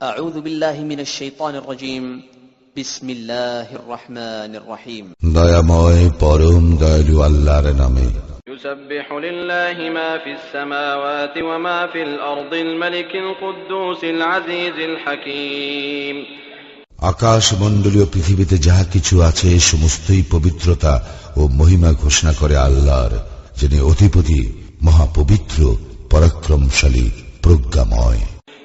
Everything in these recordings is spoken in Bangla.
أعوذ بالله من الشيطان الرجيم بسم الله الرحمن الرحيم দয়াময় পরম দয়ালু আল্লাহর নামে يسبح لله ما في السماوات وما في الأرض الملك القدوس العزيز الحكيم আকাশ মণ্ডলীয় পৃথিবীতে যাহা কিছু আছে সমস্তই পবিত্রতা ও মহিমা ঘোষণা করে আল্লাহর, যিনি অধিপতি, মহাপবিত্র, পরাক্রমশালী, প্রজ্ঞাময়।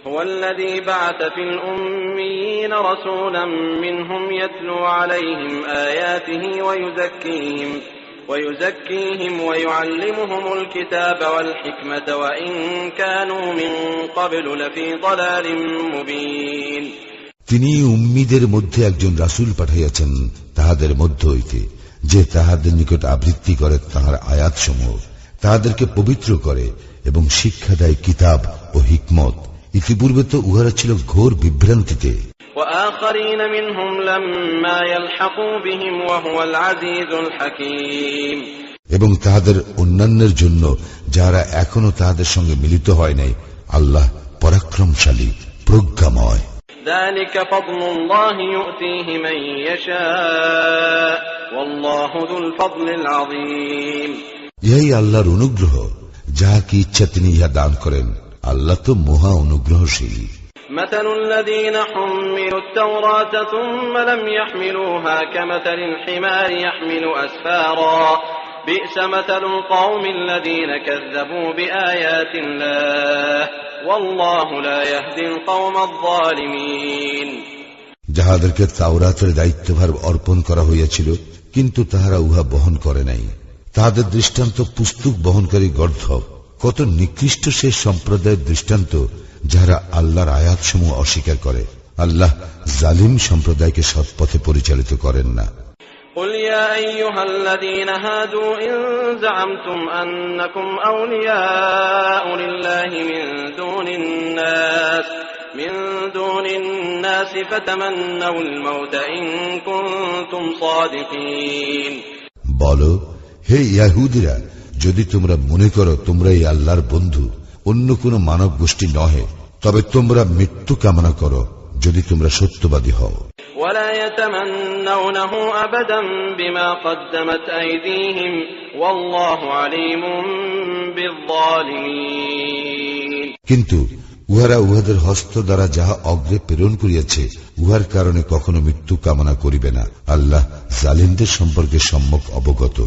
هو الذي بعث في الأميين رسولا منهم يتلو عليهم آياته ويزكيهم ويعلمهم الكتاب والحكمة وإن كانوا من قبل لفي ضلال مبين। তিনি উম্মীদের মধ্যে একজন রাসূল পাঠাইয়াছেন তাহাদের মধ্য হইতে, যে তাহাদের নিকট আবৃত্তি করে তাহার আয়াতসমূহ, তাহাদেরকে পবিত্র করে এবং শিক্ষা দেয় কিতাব ও হিকমত। ইতিপূর্বে তো উহারা ছিল ঘোর বিভ্রান্তিতে। এবং তাহাদের অন্যান্যের জন্য যারা এখনো তাহাদের সঙ্গে মিলিত হয় নাই, আল্লাহ পরাক্রমশালী, প্রজ্ঞাময়। ذلك فضل الله يؤتيه من يشاء والله ذو الفضل العظيم। ইহাই আল্লাহর অনুগ্রহ, যাহাকে ইচ্ছা তিনি ইহা দান করেন। আল্লাহ তো মহা অনুগ্রহশীল। مثل الذين حملوا التوراة ثم لم يحملوها كمثل الحمار يحمل أسفارا بئس مثل القوم الذين كذبوا بآيات الله والله لا يهدي القوم الظالمين। যাহাদেরকে তাওরাতের দায়িত্বভার অর্পণ করা হইয়াছিল কিন্তু তাহারা উহা বহন করে নাই, তাহাদের দৃষ্টান্ত পুস্তক বহনকারী গর্ধব। কত নিকৃষ্ট সে সম্প্রদায়ের দৃষ্টান্ত যাহারা আল্লাহর আয়াতসমূহ অস্বীকার করে। আল্লাহ জালিম সম্প্রদায়কে সৎপথে পরিচালিত করেন না। قل يا أيها الذين هادوا إن زعمتم أنكم أولياء لله من دون الناس فتمنوا الموت إن كنتم صادقين। বলো, হে ইহুদীরা, যদি তোমরা মনে করো তোমরাই আল্লাহর বন্ধু, অন্য কোন মানব গোষ্ঠী নহে, তবে তোমরা মৃত্যু কামনা করো যদি তোমরা সত্যবাদী হও। ولا يتمنونه أبدا بما قدمت أيديهم والله عليم بالظالمين। কিন্তু উহারা উহাদের হস্ত দ্বারা যাহা অগ্রে প্রেরণ করিয়াছে উহার কারণে কখনো মৃত্যু কামনা করিবে না। আল্লাহ জালিমদের সম্পর্কে সম্যক অবগত।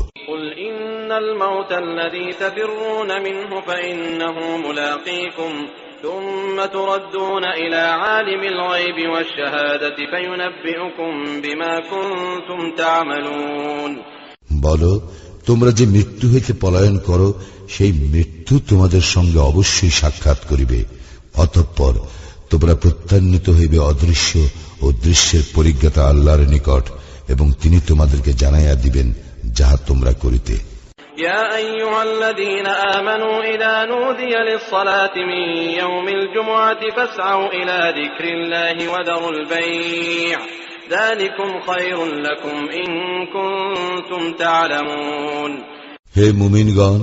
الموت الذي تفرون منه فإنه ملاقيكم ثم تردون إلى عالم الغيب والشهادة فينبئكم بما كنتم تعملون। বলো, তোমরা যে মৃত্যু হইতে পলায়ন করো সেই মৃত্যু তোমাদের সঙ্গে অবশ্যই সাক্ষাৎ করিবে, অতঃপর তোমরা প্রত্যান্বিত হইবে অদৃশ্য ও দৃশ্যের পরিজ্ঞাতা আল্লাহর নিকট, এবং তিনি তোমাদেরকে জানাইয়া দিবেন যাহা তোমরা করিতে। يا أيها الذين آمنوا إذا نودي للصلاة من يوم الجمعة فاسعوا إلى ذكر الله وذروا البيع ذلكم خير لكم إن كنتم تعلمون। হে মুমিনগণ,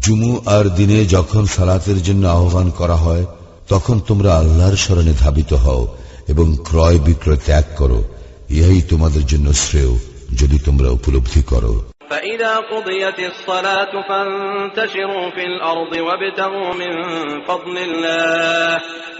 জুমুআর দিনে যখন সালাতের জন্য আহ্বান করা হয় তখন তোমরা আল্লাহর শরণে ধাবিত হও এবং ক্রয় বিক্রয় ত্যাগ করো, ইহাই তোমাদের জন্য শ্রেয় যদি তোমরা উপলব্ধি করো। فإذا قضيت الصلاة فانتشروا في الأرض وابتغوا من فضل الله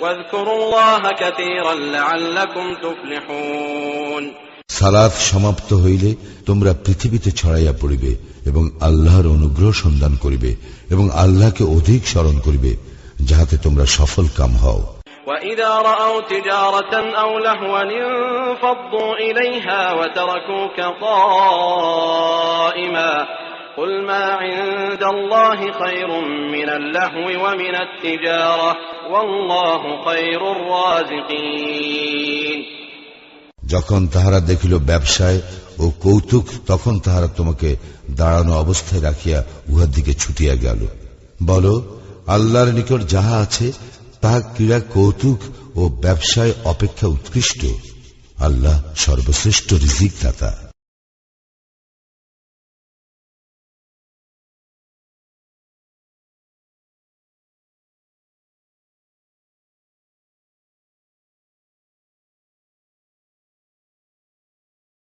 واذكروا الله كثيرا لعلكم تفلحون। সালাত সমাপ্ত হইলে তোমরা পৃথিবীতে ছড়াইয়া পড়িবে এবং আল্লাহর অনুগ্রহ সন্ধান করিবে এবং আল্লাহকে অধিক স্মরণ করিবে, যাহাতে তোমরা সফল কাম হও। وَإِذَا رَأَوْا تِجَارَةً أَوْ لَهْوًا انفَضُّوا إِلَيْهَا وَتَرَكُوكَ قَائِمًا قُلْ مَا عِندَ اللَّهِ خَيْرٌ مِنَ اللَّهْوِ وَمِنَ التِّجَارَةِ وَاللَّهُ خَيْرُ الرَّازِقِينَ। যখন তাহারা দেখিল ব্যবসায় ও কৌতুক, তখন তাহারা তোমাকে দাঁড়ানো অবস্থায় রাখিয়া উহার দিকে ছুটিয়া গেল। বলো, আল্লাহর নিকট যাহা আছে তাহা ক্রীড়া, কৌতুক ও ব্যবসায় অপেক্ষা উৎকৃষ্ট। আল্লাহ সর্বশ্রেষ্ঠ রিজিক দাতা।